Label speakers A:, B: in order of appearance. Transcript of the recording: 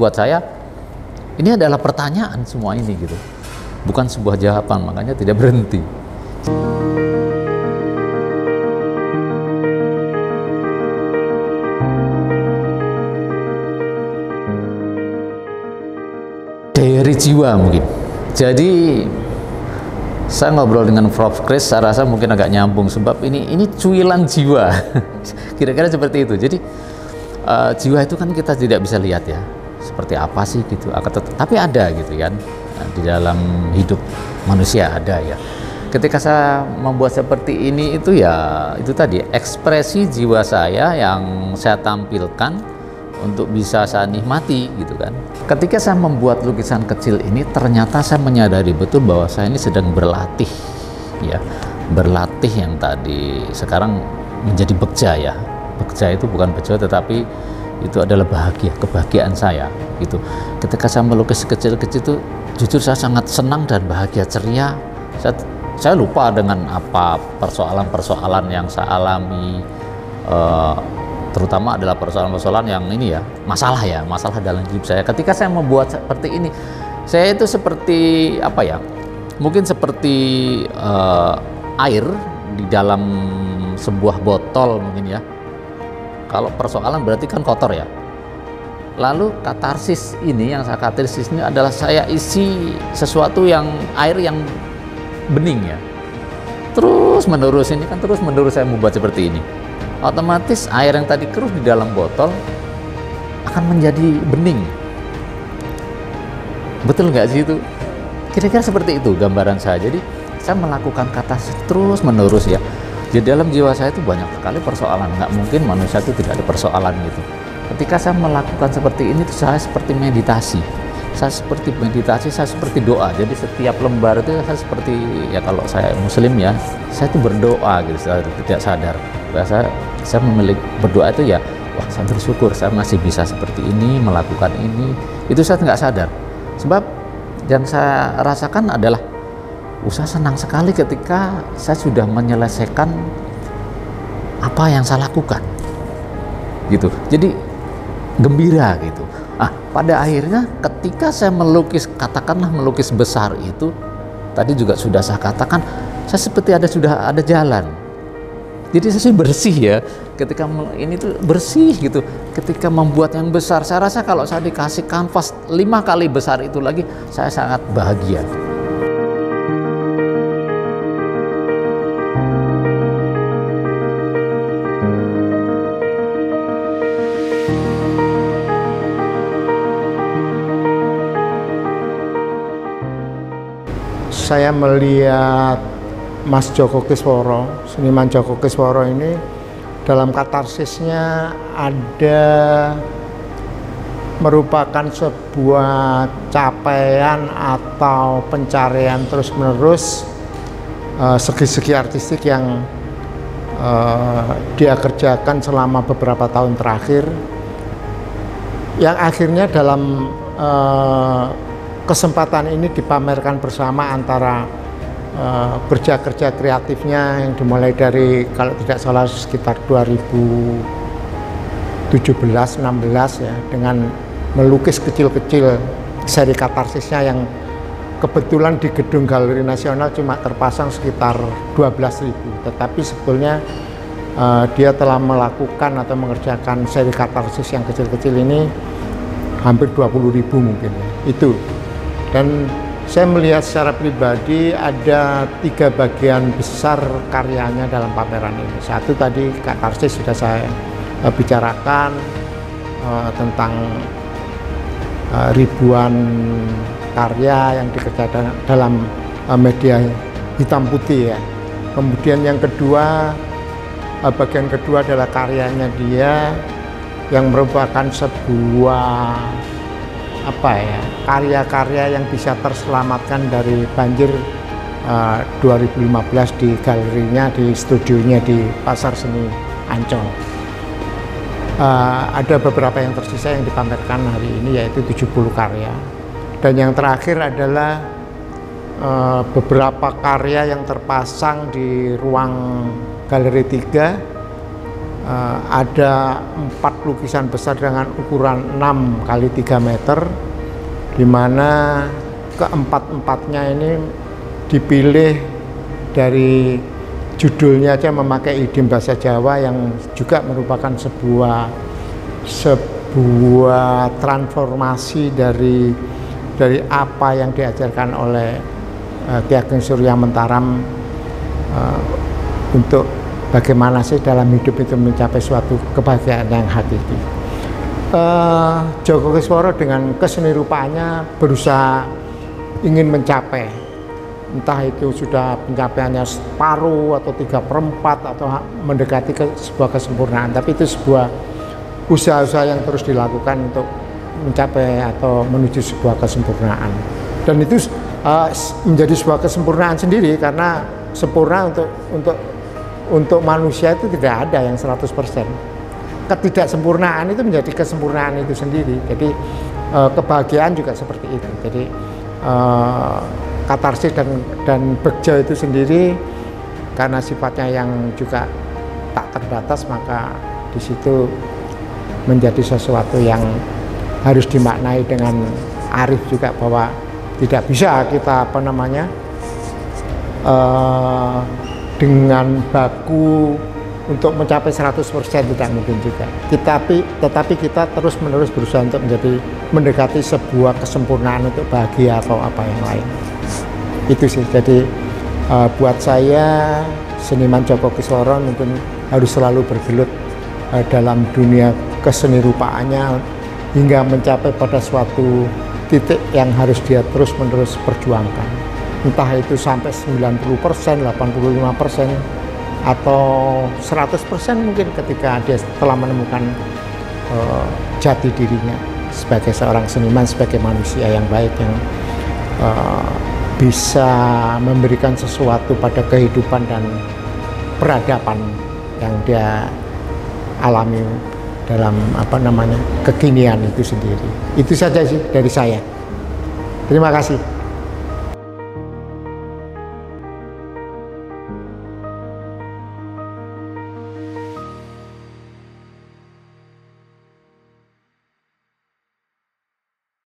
A: Buat saya ini adalah pertanyaan semua ini gitu, bukan sebuah jawaban, makanya tidak berhenti. Dari jiwa mungkin. Jadi saya ngobrol dengan Prof. Chris, saya rasa mungkin agak nyambung sebab ini cuilan jiwa. Kira-kira seperti itu. Jadi jiwa itu kan kita tidak bisa lihat ya, seperti apa sih gitu. Tapi ada gitu kan di dalam hidup manusia ada ya. Ketika saya membuat seperti ini itu ya itu tadi ekspresi jiwa saya yang saya tampilkan untuk bisa saya nikmati gitu kan. Ketika saya membuat lukisan kecil ini, ternyata saya menyadari betul bahwa saya ini sedang berlatih ya, berlatih yang tadi sekarang menjadi bekja ya. Bekja itu bukan bejo, tetapi itu adalah bahagia, kebahagiaan saya gitu. Ketika saya melukis kecil-kecil itu jujur saya sangat senang dan bahagia, ceria. Saya lupa dengan apa persoalan-persoalan yang saya alami, terutama adalah persoalan-persoalan yang ini ya, masalah dalam hidup saya. Ketika saya membuat seperti ini, saya itu seperti apa ya, mungkin seperti air di dalam sebuah botol mungkin ya. Kalau persoalan berarti kan kotor ya. Lalu katarsis ini, yang saya katarsis ini adalah saya isi sesuatu yang air yang bening ya. Terus menerus ini kan terus menerus saya membuat seperti ini. Otomatis air yang tadi keruh di dalam botol akan menjadi bening. Betul nggak sih itu? Kira-kira seperti itu gambaran saya. Jadi saya melakukan katarsis terus menerus ya. Di dalam jiwa saya itu banyak sekali persoalan. Nggak mungkin manusia itu tidak ada persoalan gitu. Ketika saya melakukan seperti ini, saya seperti meditasi. Saya seperti meditasi, saya seperti doa. Jadi setiap lembar itu saya seperti ya, kalau saya Muslim ya, saya itu berdoa gitu, saya tidak sadar. Saya memiliki berdoa itu ya, wah saya bersyukur saya masih bisa seperti ini, melakukan ini. Itu saya nggak sadar. Sebab yang saya rasakan adalah saya senang sekali ketika saya sudah menyelesaikan apa yang saya lakukan gitu. Jadi gembira gitu. Pada akhirnya ketika saya melukis, katakanlah melukis besar itu, tadi juga sudah saya katakan, saya seperti sudah ada jalan. Jadi saya bersih ya, ketika ini tuh bersih gitu. Ketika membuat yang besar, saya rasa kalau saya dikasih kanvas 5 kali besar itu lagi, saya sangat bahagia.
B: Saya melihat Mas Joko Kisworo, seniman Joko Kisworo ini dalam katarsisnya ada merupakan sebuah capaian atau pencarian terus-menerus segi-segi artistik yang dia kerjakan selama beberapa tahun terakhir, yang akhirnya dalam kesempatan ini dipamerkan bersama antara kerja-kerja kreatifnya yang dimulai dari, kalau tidak salah sekitar 2017-16 ya, dengan melukis kecil-kecil seri katarsisnya yang kebetulan di Gedung Galeri Nasional cuma terpasang sekitar 12.000, tetapi sebetulnya dia telah melakukan atau mengerjakan seri katarsis yang kecil-kecil ini hampir 20.000 mungkin ya, itu. Dan saya melihat secara pribadi ada 3 bagian besar karyanya dalam pameran ini. Satu tadi katarsis sudah saya bicarakan, tentang ribuan karya yang dikerjakan dalam media hitam putih ya. Kemudian yang kedua, bagian kedua adalah karyanya dia yang merupakan sebuah karya-karya yang bisa terselamatkan dari banjir 2015 di galerinya, di studionya di Pasar Seni Ancol. Ada beberapa yang tersisa yang dipamerkan hari ini, yaitu 70 karya. Dan yang terakhir adalah beberapa karya yang terpasang di ruang Galeri 3 ada 4 lukisan besar dengan ukuran 6 kali 3 meter, di mana keempat-empatnya ini dipilih dari judulnya aja memakai idiom bahasa Jawa yang juga merupakan sebuah transformasi dari apa yang diajarkan oleh Ki Ageng Surya Mentaram untuk bagaimana sih dalam hidup itu mencapai suatu kebahagiaan yang hakiki. Joko Kisworo dengan keseni rupaannya berusaha ingin mencapai, entah itu sudah pencapaiannya separuh atau 3/4 atau mendekati ke sebuah kesempurnaan, tapi itu sebuah usaha-usaha yang terus dilakukan untuk mencapai atau menuju sebuah kesempurnaan. Dan itu menjadi sebuah kesempurnaan sendiri, karena sempurna untuk manusia itu tidak ada yang 100%. Ketidaksempurnaan itu menjadi kesempurnaan itu sendiri. Jadi kebahagiaan juga seperti itu. Jadi katarsis dan begja itu sendiri karena sifatnya yang juga tak terbatas, maka di situ menjadi sesuatu yang harus dimaknai dengan arif juga, bahwa tidak bisa kita dengan baku untuk mencapai 100% tidak mungkin juga. Tetapi kita terus-menerus berusaha untuk mendekati sebuah kesempurnaan untuk bahagia atau apa yang lain. Itu sih. Jadi buat saya seniman Joko Kisworo mungkin harus selalu bergelut dalam dunia keseni rupaannya hingga mencapai pada suatu titik yang harus dia terus-menerus perjuangkan. Entah itu sampai 90%, 85%, atau 100% mungkin ketika dia telah menemukan jati dirinya sebagai seorang seniman, sebagai manusia yang baik, yang bisa memberikan sesuatu pada kehidupan dan peradaban yang dia alami dalam kekinian itu sendiri. Itu saja sih dari saya. Terima kasih.